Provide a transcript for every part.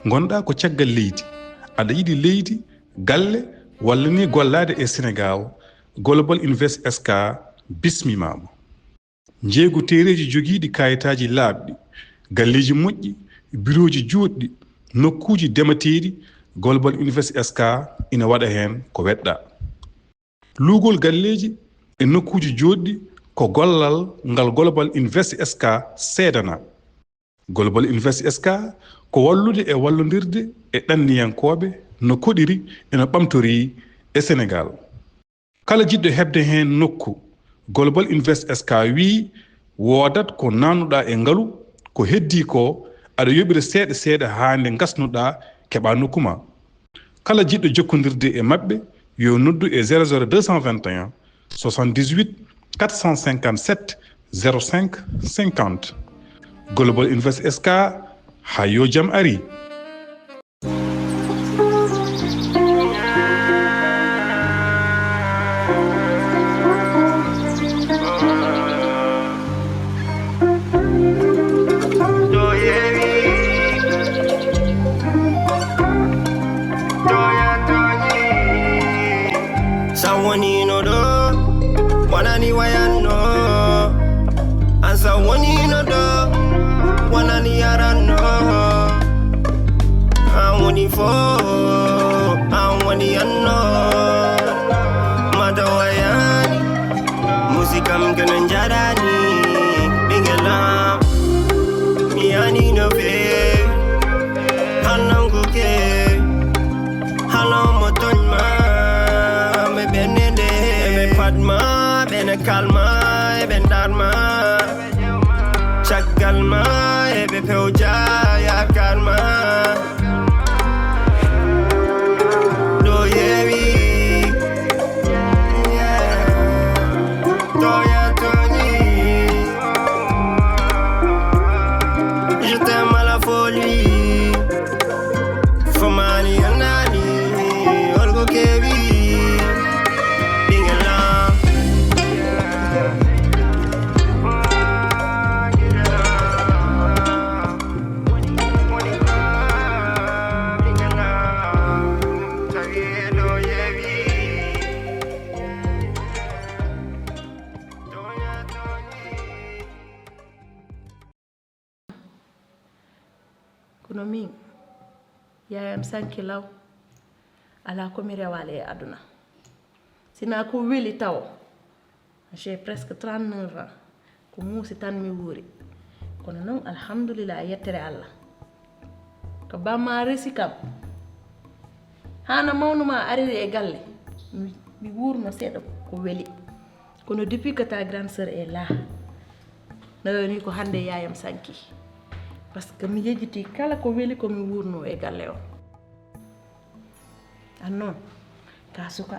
gonɗa ko caggal leydi aɗa yiɗi leydi galle walla ni gollade e Sénégal Global Invest SK bismimama jeegu tereji jogiiɗi kayitaji laaɓɗi galleji moƴƴi biroji juutɗi nokkuji demateeɗi Global Invest SK ina waɗa hen ko weɗɗa luugol galleji e nokkuji joɗɗi ko gollal ngal Global Invest SK seedana Global Invest SK ko wallude e wallodirde e ɗanniyankoɓe no koɗiri eno ɓamtori e Sénégal kala jiɗɗo hebde hen nokku Global Invest SK wi wodat ko nanuɗa e ngalu ko heddi ko aɗa yoɓira seeɗa seeɗa ha nde gasnuɗa keɓa nokkuma kala jiɗɗo jokkodirde e mabɓe yo noddu e 00221 78 457 05 50 Global Invest SK ha yo jam ari Calma, ben darma, chakalma, ebe peuja ya calma. Do yewi, do ya toni. Je t'aime à la folie, Fomani anani, olgo kebi. kono min yayam sankilaw ala komi rewale e aduna sina ko weli taw j'ai presque 39 ans ko muusi tan mi wuuri kono noon alhamdulillah yettere Allah ko bamma resi kam hana mawnuma ariri e galle mi wuurno seeɗa ko weli kono depuis que ta grande sœur est là nawoni ko hande yayam sanki parce que mi yejjiti kala ko weli ko mi wuurno e galle o an noon ka suka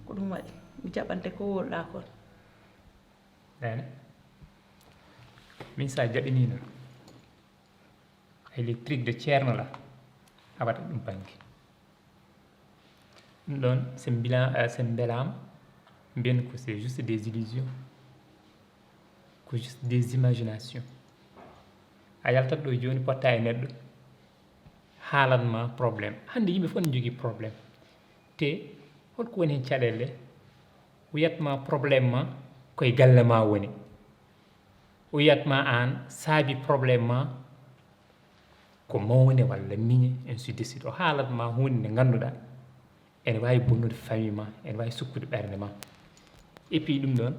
ko ɗum waɗi mi jaɓante ko wolɗa kon nene min sa jaɓinino électrique de ceerno la a waɗa ɗum banque ɗum ɗon sen belama mbiyen ko c'est juste des illusions ko juste des imaginations a yaltat ɗo joni potta e neɗɗo haalanma probléme hande yimɓe fof ne jogui probléme te holko woni hen caɗele wiyatma probléme ma koye galle ma woni o wiyatma an saabi probléme ma ko mawne walla miñe ainsi de suite o haalatma hunde nde ganduɗa ene wawi bonnude famille ma ene wawi sukkude ɓerde ma et puis ɗum ɗon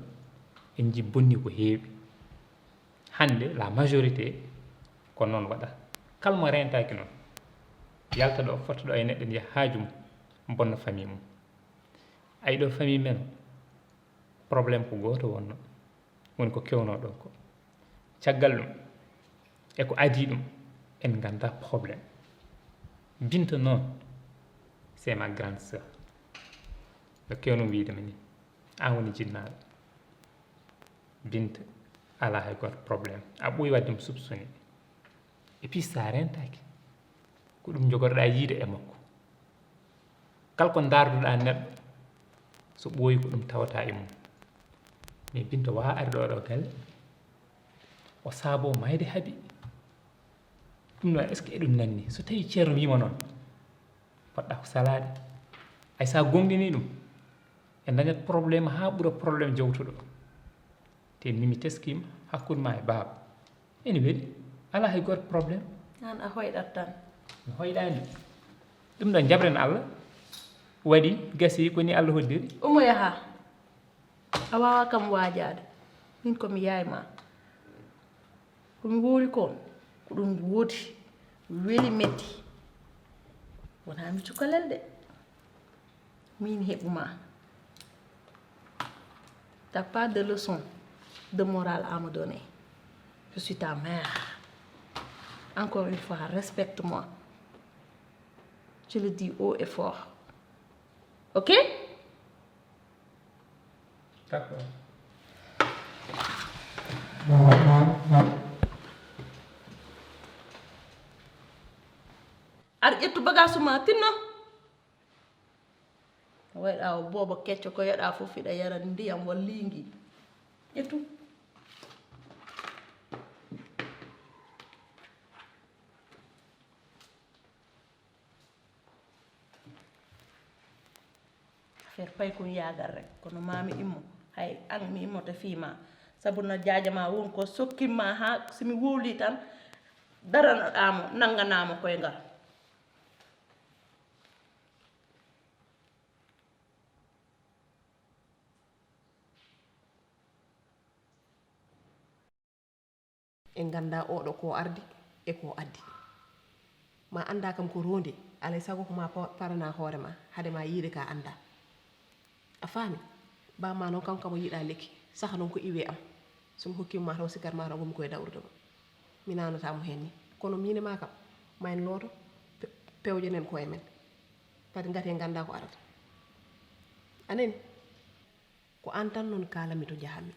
en ji bonni ko heewi hande la majorité ko noon waɗa kalmo rentaki noon yalta ɗo fotta ɗo e neɗɗo ndiya haaju mum bonna famille mum ayi ɗo famille men probléme ko goto wonno woni ko kewno ɗo ko caggal ɗum e ko adi ɗum en ganda probléme Binta noon c'est ma grande sœur no kewno wiidema ni an woni jinnaɗo Binta ala hay goto probléme a ɓooyi wadde mo soupçonné et puis sa rentaki ko ɗum jogotoɗa yiide e makko kala ko darduɗa neɗɗo so ɓooyi ko ɗum tawata e mum mais Binta wawa ari ɗo galle o saabo mayde haaɓi ɗum noon est ce que eɗum nanni so tawi ceerno wima noon poɗɗa ko salade ay sa gonɗini ɗum e dañat probléme ha ɓuura probléme jawtuɗo te mimi teskima hakkude ma e baaba ene weeli ala hay goto probléme an a hoyɗat tan mi hoyɗani ɗum ɗon jabren Allah waɗi gasi ko ni Allah hoddiri umo yaha a wawa kam wajade min komi yaay ma komi woori kon ko ɗum woodi weli metti wona mi cukalel de min heɓuma t'as pas de leçon de morale à me donner je suis ta mère encore une fois respecte-moi je le dis haut et fort ok d'accord ar ƴettu bagage ma tinno wayɗa o booba kecco ko yeɗa fof fiɗa yara ndiyam wallingi ƴettu affaire pay kon yagal rek kono mami immo hay an mi immoto fiima sabu no jajama won ko sokkimma ha somi wowli tan daranoɗamo nanganama koye ngal en ganda oɗo ko ardi e ko addi ma anda kam ko ronde alay sago ko ma parana hoore ma hade ma yiide ka anda a faami bama noon kanko mo yiɗa lekki saha noon ko iwe am somi hokkima taw sikkar ma taw gomi koye dawrude ma mi nanatamo hen ni kono mine ma kam ma en looto pewjenen koye men kadi gati ganda ko arata anani ko an tan noon kalami to jahanmi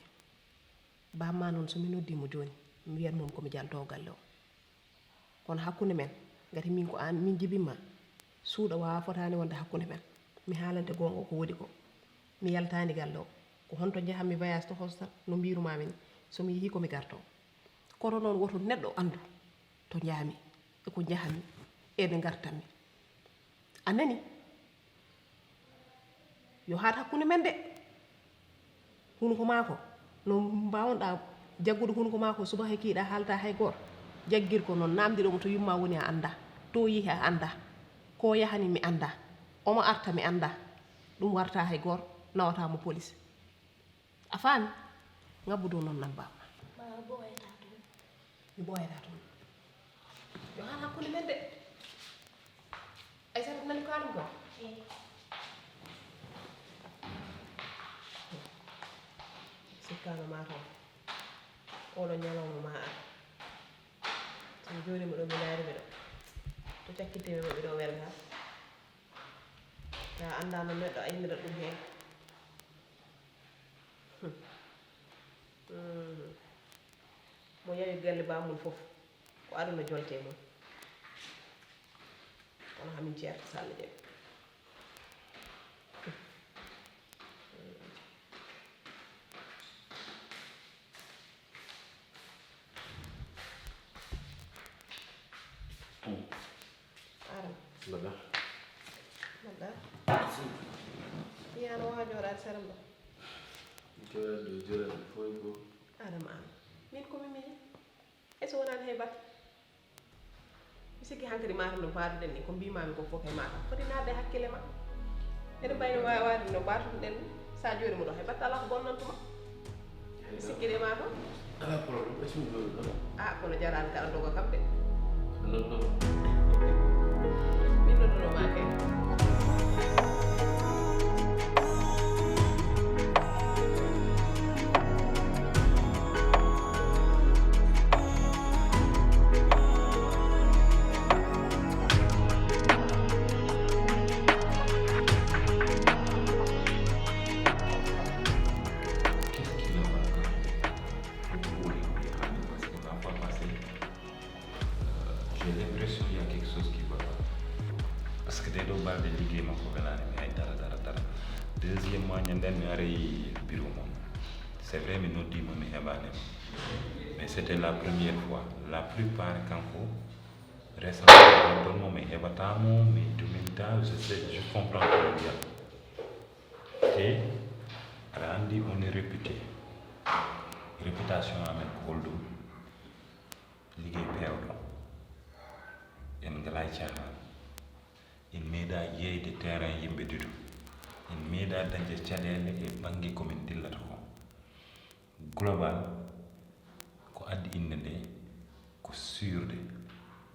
bamma noon somi noddimo joni mi wiyat mom komi jalto galle o kono hakkude men gati min ko an min jibinma suuɗa wawa fotani wonde hakkude men mi haalante gonga ko wodi ko mi yaltani galle o ko honto jahanmi voyage to hostan no mbirumami ni somi yeehi komi garto kono noon woto neɗɗo andu to jaami eko jahanmi ede gartanmi anani yo haat hakkude men de hunko mako no mbawonɗa jaggude hunko mako suba he kiiɗa haalta hay goto jaggir ko noon namdiɗomo to yumma woni a anda to yihi a anda ko yahani mi anda omo arta mi anda ɗum warta hay goto nawatamo police a faami ngabbu dow noon nabbama mi ɓoyata toon yo han hakkude men de ay sata nani kalum ko sikkano ma toon oɗo ñalawma ma an somi joɗima ɗo mi laarimi ɗo to cakkitimi mo ɓiɗo welta ta andano neɗɗo aynira ɗum hen mo yawi galle bamum foof ko aduna jolte mum kono hamin ceerta salla jeeɓe Mbaɗɗa mbaɗɗa yano wawa joɗade seram ɗo joɗade foy ko adama an min komi mini e so wonani hebat mi sikki hankkadi matam no mbaɗuɗen ni ko mbimami ko fof e matam foti nadde hakkille ma ene mbayno wawade no mbatuɗen ni sa joni mo ɗo hebat ala ko bonnantuma mi sikki de ma to ala probléme est ce que mi joɗi ɗon a kono jarani kaɗa doga kam de noddono min nodduno ma kay J'ai l'impression qu'il y a quelque chose qui va pas. Parce que dès le bas de ligue, ma couverte, mais dara. Deuxièmement, il y a un bureau. C'est vrai, mais nous disons, mais c'était la première fois. La plupart, quand récemment donne mais hebatamo mais dominta je comprends très bien et randi on est réputé réputation amen holdo liggéey pewɗo en ngalaa caaxaan en meeɗa yeyde terrain yimɓe dudu en meeɗa dañde caɗeele e ɓange komin dillata ko global ko addi inde nde ko suurde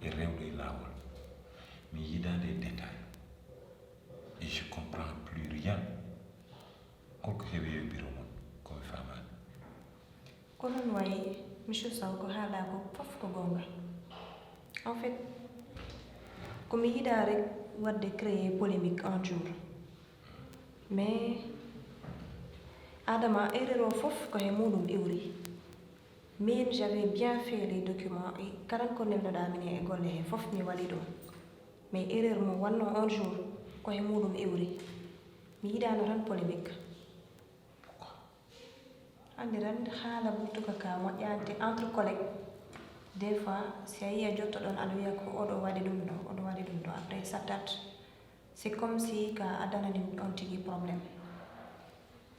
e rewde e laawol mi yiɗaade e détail et je comprends plus rien holko heewi e bureau mon komi faamaani ko non wayi monsieur Sow ko haala ko fof ko gonga en fait komi yiɗa rek wadde créer polémique un jour mais adama erreur o fof ko he muɗum iwri min j'avais bien fait les documents et kala ko nelnoɗa min e golle he fof mi waɗi ɗum mais erreur mo wanno un jour ko he muɗum iwri mi yiɗano tan polémique andi tan haala ɓurtuka ka moƴƴante entre collègue des fois si a yi a jottoɗon aɗa wiya ko oɗo waɗi ɗum ɗo oɗo waɗi ɗum ɗo après ça date c'est comme si ka addananim on tigui problème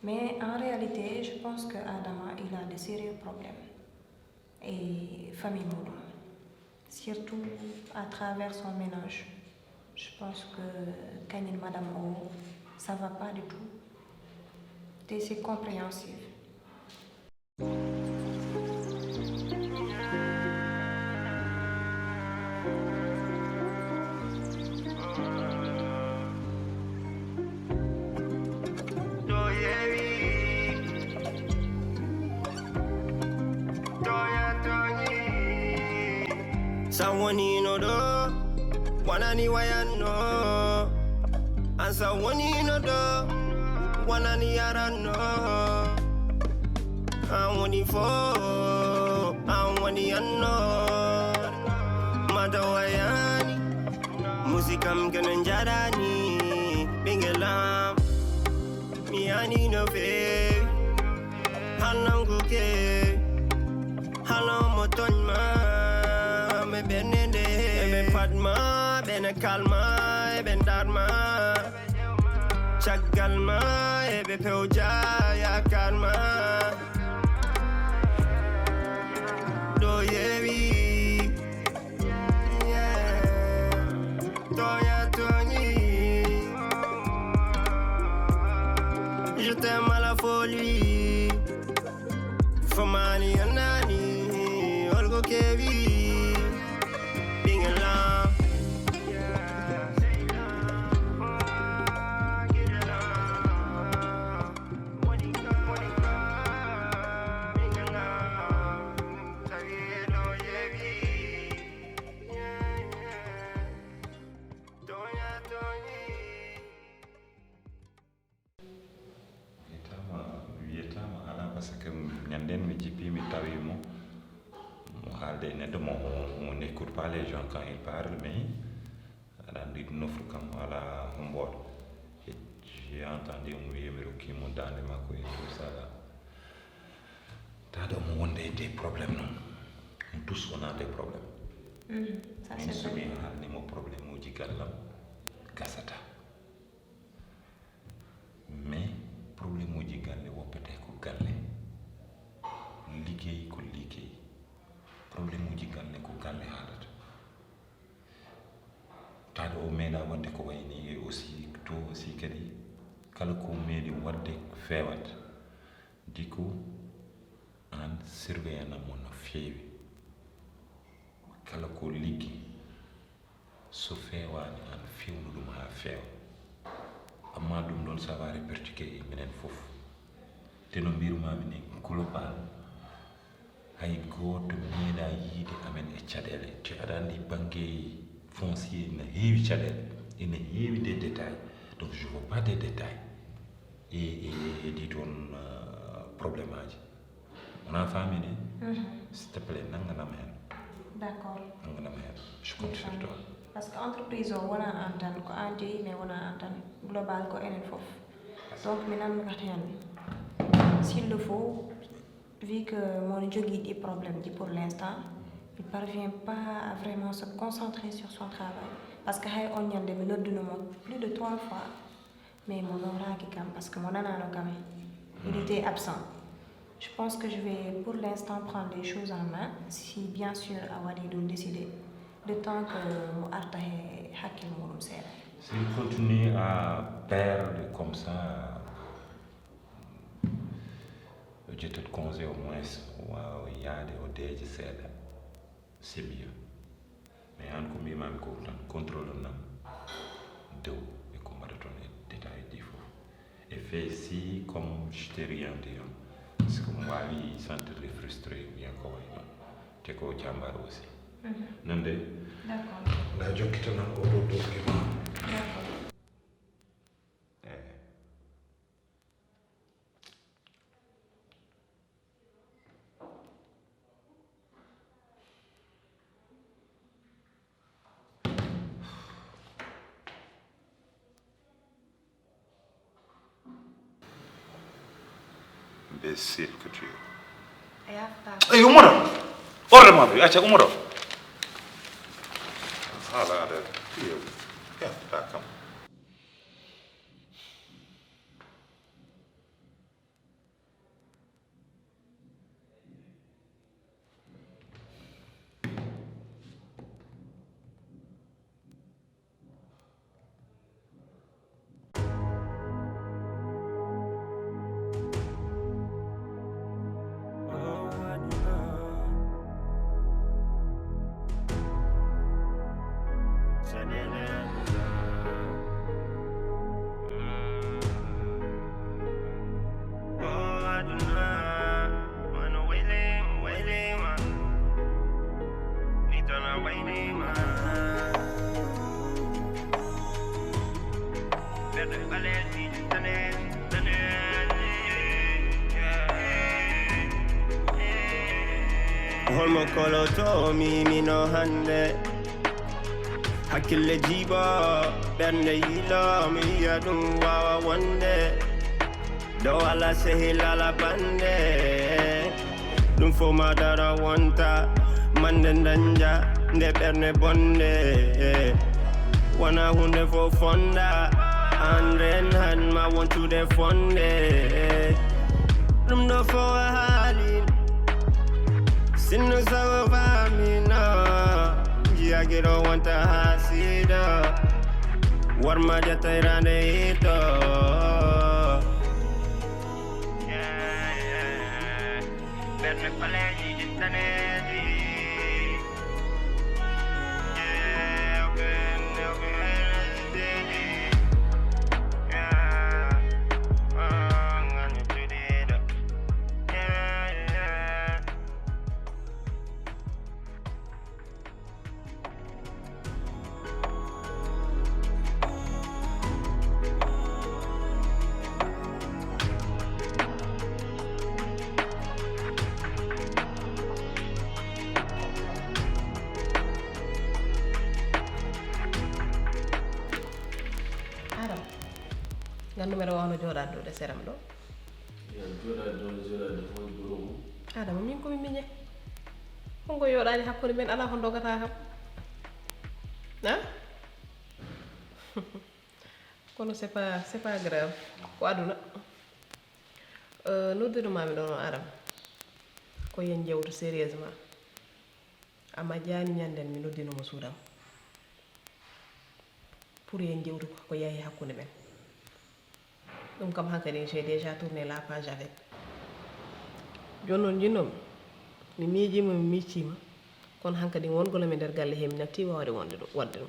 mais en réalité je pense que Adama il a de sérieux problèmes et famille muɗum surtout à travers son ménage je pense que kañum madame o ça va pas du tout et c'est compréhensible. Sawoni no do, wanani wayano. And sawoni no do, wanani yarano. I wani fo, I wani anno. Madawayani, musikam kenenjarani. Bingelam, miani no fe. Halang kuke, halang motonma. Benende, ben padma, ben kalma, ben darma. Chagalma, ben peuja ya karma. Do yewi, toya toni. Je t'aime à la folie. Famani anani, olgo kevi. On n'écoute pas les gens quand ils parlent, mais nous comme à la Humboldt. J'ai entendu un vieux qui m'ont donné ma couille et tout ça là. T'as des problèmes, non? Nous tous on a des problèmes. Ça c'est vrai. Mais mon problème au Jigalam, Gassata. Mais problème au Jigalé, ou peut-être au Galé. Liggéey ko liggéey. Problème uji galle ko galle haalata taade o meeɗa wadde ko wayni e aussi to aussi kadi kala ko meeɗi wadde feewat diko an surveillana mo no feewi kala ko liggi so feewani an fewnu ɗum ha feewa amma ɗum ɗon ça va répercuté e minen fof te no mbirumami ni global hay goto meeɗa yiide amen e caɗele te aɗa andi banque foncier ne heewi caɗele ene heewi des détails donc je veux pas des détails e ɗi toon probléme aji wona famine s'il te plaît nanganam hen d'accord nanganam hen je compte sur toi parce que entreprise o wona an tan ko an jeeyi mais wona an tan global ko enen fof donc mi nangat hen s'il le faut vu que mon jogui des problèmes pour l'instant il parvient pas à vraiment se concentrer sur son travail. Parce que on y a des minutes de plus de 3 fois. Mais mon aura qui calme parce que mon anano il était absent. Je pense que je vais pour l'instant prendre les choses en main, si bien sûr Awadi doit décider, de temps que mon art est hacké mon serre. Si vous continuez à perdre comme ça, je te conseille au moins, il y a des odeurs de serre, c'est mieux. Mais en commis, même contrôle d'eau et comme on détail des fois. Et fait si, comme je t'ai rien dit, parce que moi, il se sentait frustré, bien quoi, tu es jambar aussi. Non, D'accord. la joie qui te donne au dos document. D'accord. Imbécile que tu es. Et après, Hey, Umaro! Orle-moi, acha, Umaro! Ah là, là, come. Holmo kolo to mi no hande hakkille jiba ɓernde yilo mi yiya ɗum wawa wonde dow ala sehilala bande ɗum fo ma dara wonta mande danja nde ɓernde bonde wona hunde fo fonda andren han ma wontude fonde ɗum ɗo fo a haalin sinno sago famino jiyagiro wonta hasida warma jatayrande hito ɓerne paleji jittaneji gandu mbeɗa wawno jooɗade ɗo de seram ɗo adama min komi miñe honko yoɗani hakkude men ala ko dogata kam a kono c'est pas grave ko aduna noddirumami ɗo no adama ko yen jewtu sérieusement amma jani ñanden mi noddinomo suudam pour yen jewtu ko yahi hakkude men ɗum kam hankadi j'ai déjà tourné la page avec joni noon jinnomi mi miijima mi miccima kono hankadi wongolami nder galle he mi natti wawde wadde ɗum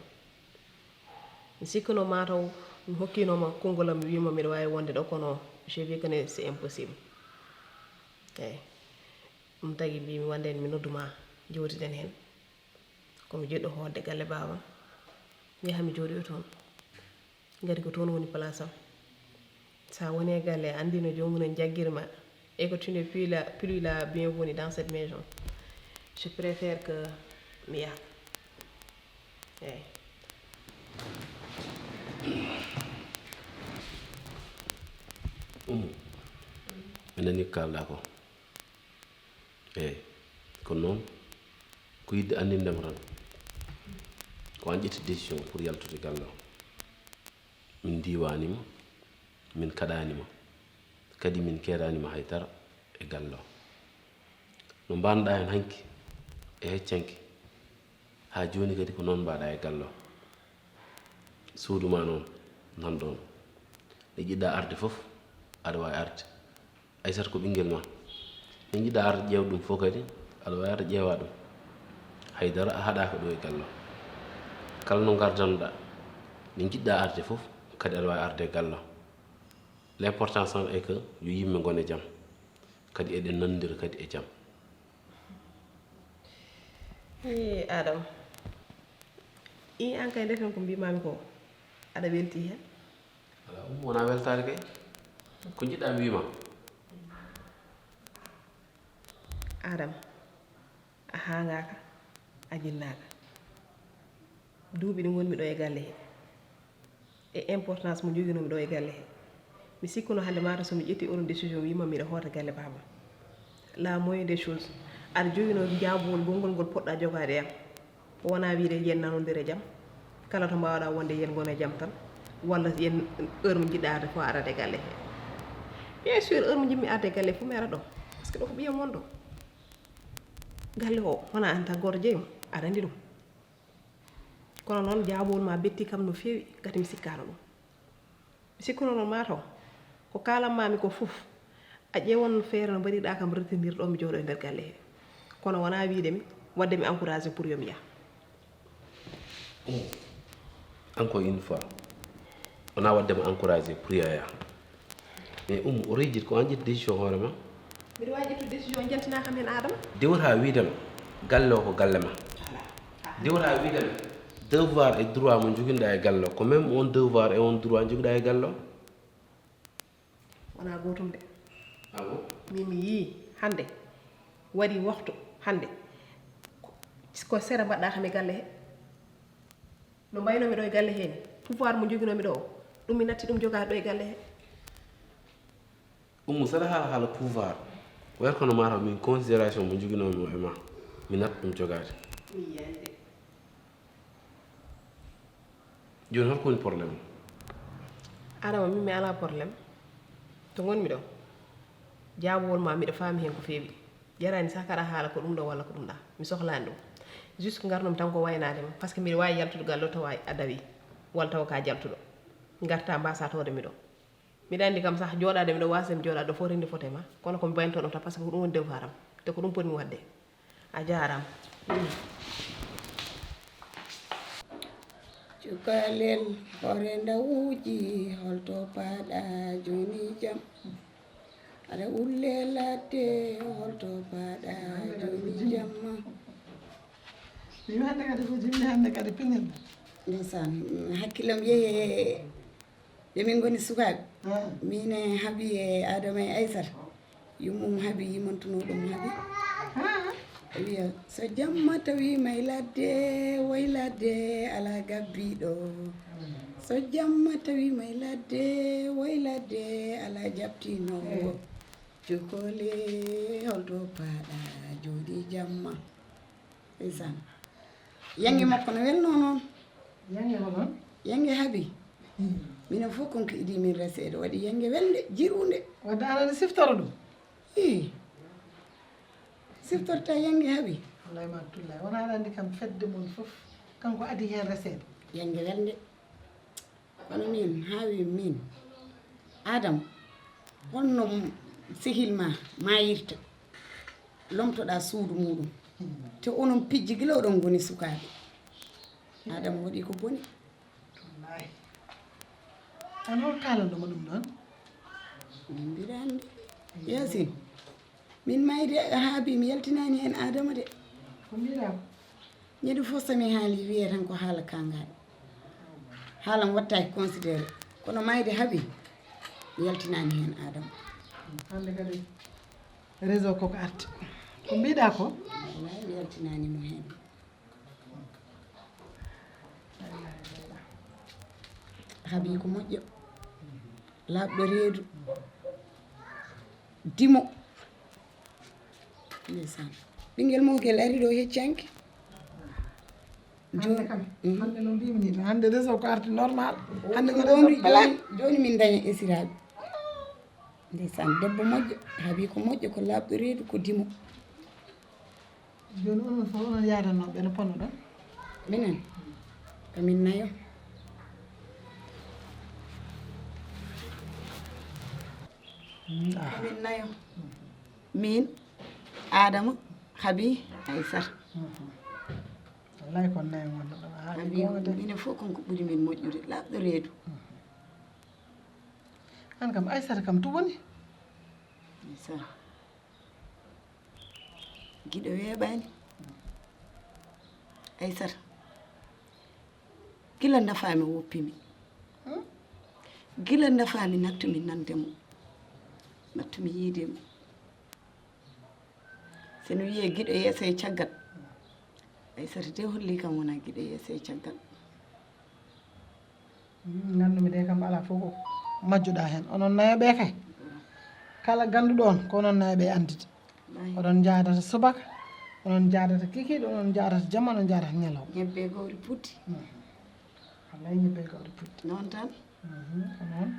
mi sikkano mataw mi hokkinoma kongolam mi wima mbiɗa wawi wonde ɗo kono j'ai vu que c'est impossible eyyi ɗum tagui mbimi wanden mi nodduma jewtiden hen komi jiɗɗo hodde galle babam mi yaha mi jooɗi toon gari ko toon woni place am sa woni galle andino jomum en jagguirma et que tu n'es plus la bienvenue dans cette maison je préfère que mi yaha eyyi mi nani kalɗa ko eyyi ko noon ko ko yidde andindema tan ko an ƴetti décision pour yaltude galle o min diwanima min kaɗanima kadi min keedanima haydara e galle o no mbanɗa hen hanki e heccanki ha joni kadi ko noon mbaɗa e galle o suuduma noon nan ɗon nde jiɗɗa arde foof aɗa wawi arde Aissata ko ɓinguel ma nde jiɗɗa arde ƴeew ɗum fof kadi aɗa wawi arde ƴeewa ɗum haydara a haɗaka ɗo e galle o kala no gardanoɗa nde jiɗɗa arde foof kadi aɗa wawi arde e galle o l' important tan est que yo yimɓe gone jaam kadi eɗen nandira kadi e jaam. Adam an kay ndefen ko mbimami ko aɗa welti hen ala wona weltare kay ko jiɗɗa wima Adam a hangaka a jinnaka duuɓi ɗi gonmi ɗo e galle he e importance mo joguinomi ɗo e galle he mi sikkuno hande mata somi ƴetti oɗon décision wima miɗa hoota galle baba la moyen des choses aɗa joguino jaabugol gongol ngol poɗɗa jogade yam wona wiide yen nanodire jaam kala to mbawɗa wonde yen gone jaam tan walla yen heure mo jiɗɗa arde fo arade galle he bien sûr heure mo jimmi arde galle fo mi ara ɗo par ce que ɗo ko ɓiyam wonɗo galle o wona an tan goto jeeyum aɗa andi ɗum kono noon jaabugol ma betti kam no fewi gati mi sikkano ɗum mi sikkuno noon mataw ko kalammami ko fof a ƴeewon feere no mbaɗiɗa kam retenir ɗo mi jooɗo e nder galle he kono wona wiidemi wadde mi encouragé pour yomi yaha encore une fois wona waddema encouragé pour yo yaha mais o rejit ko an ƴetti décision hoorema mbiɗa wawi ƴettude décision jaltina kam hen adama dewata wiidema galle o ko galle ma dewata wiidema devoir et droit mo joguinoɗa e galle o ko même on devoir et on droit joguiɗa e galle o wona gotum de ah bon min mi yii hande waɗi waktu hande ko sere mbaɗɗa kam e galle he no mbaynomi ɗo e galle he ni pouvoir mo joguinomi ɗo o ɗum mi natti ɗum jogade ɗo e galle he saɗa haala pouvoir wayr kono mataw min considération mo joguinomi o e ma mi natta ɗum jogade mi yiyande joni holko woni probléme adama min mi ala probléme to gonmi ɗo jaabugol ma miɗa faami hen ko feewi jarani sa kaɗa haala ko ɗum ɗo walla ko ɗum ɗa mi sohlani ɗum juste garnumi tan ko waynadema par ce que mbiɗa wawi yaltude galle o tawa a dawi walla tawa ka jaltuɗo garta mbasa tawdemi ɗo mbiɗa andi kam sah jooɗade miɗo wasde mi jooɗade ɗo fof rendi fote ma kono komi baynto ɗum tan par ce que ko ɗum woni devoir am te ko ɗum potmi wadde a jarama cukalel hore ndawuji holto paɗa joni jam aɗa ulle ladde holto paɗa joni jamma mi hande kadi ko jimmi hande kadi pinel ndesan hakkillam yeehi ɗe min goni sukaɓe mine haaɓi e adama e aissata yummum haaɓi yimantuno ɗum haaɓi wiya so jamma tawi may ladde way ladde ala gabbiɗo so jamma tawi may ladde way ladde ala jabtinowo cukole holto paɗa jooɗi jamma ndesan yange makko no welno noon yange ko noon yange haaɓi minen fof konko idi min reseede waɗi yange welde jirunde wadde aɗa siftoro ɗum i siftorta yange haaɓi wallay matullah wona aɗa andi kam fedde mum fof kanko adi hen reseede yange welde kono min haawi min adam holno sehil ma mayirta lomtoɗa suudu muɗum te onon pijji gila oɗon goni sukaɓe adam waɗi ko boni wallahi an hol kalanɗoma ɗum noon min mbiɗa andi yasin min mayde haabi mi yaltinani hen adama de ko mbiɗa ñande fof somi haali wiye tan ko haala kangaɗe haalam wattaki considéré kono mayde haaɓi mi yaltinani hen adama hande kadi réseau koko arti ko mbiɗa ko wallahi mi yaltinanimo hen haaɓi ko moƴƴo laaɓɗo reedu dimo ndesan ɓinguel mo kel ari ɗo heccanke hande kam hande no mbimi ni hande réseau ko arti normal hande ko joni min daña esiraɓe ndeysan debbo moƴƴo haabi ko moƴƴo ko laaɓɗo reedu ko dimo joni onon fof onon yarannoɓe no ponno ɗon minen kamin nayo min nayo min Adama Habi Aissata wallahi kon nayo gonɗo ɗo Habi minen fof konko ɓuuri min moƴƴude laaɓɗo reedu an kam Aissata kam to woni Aissata giɗo weeɓani Aissata gila nafami woppimi gila nafami nattumi nandemo nattumi yiidemo seno wiye giɗo yeeso e caggal Aissata de holli kam wona giɗo yeeso e caggal gandumi de kam ala fof ko majjuɗa hen onon nayoɓe kay kala ganduɗo on ko onon nayoɓe andide oɗon jaadata subaka onon jaadata kikiɗe onon jaadata jamma onon jaadata ñalaw ñebbe gawri putti wallahi ñebbe gawri putti noon tan ko noon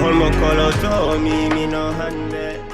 Holmo kolo to mi no hande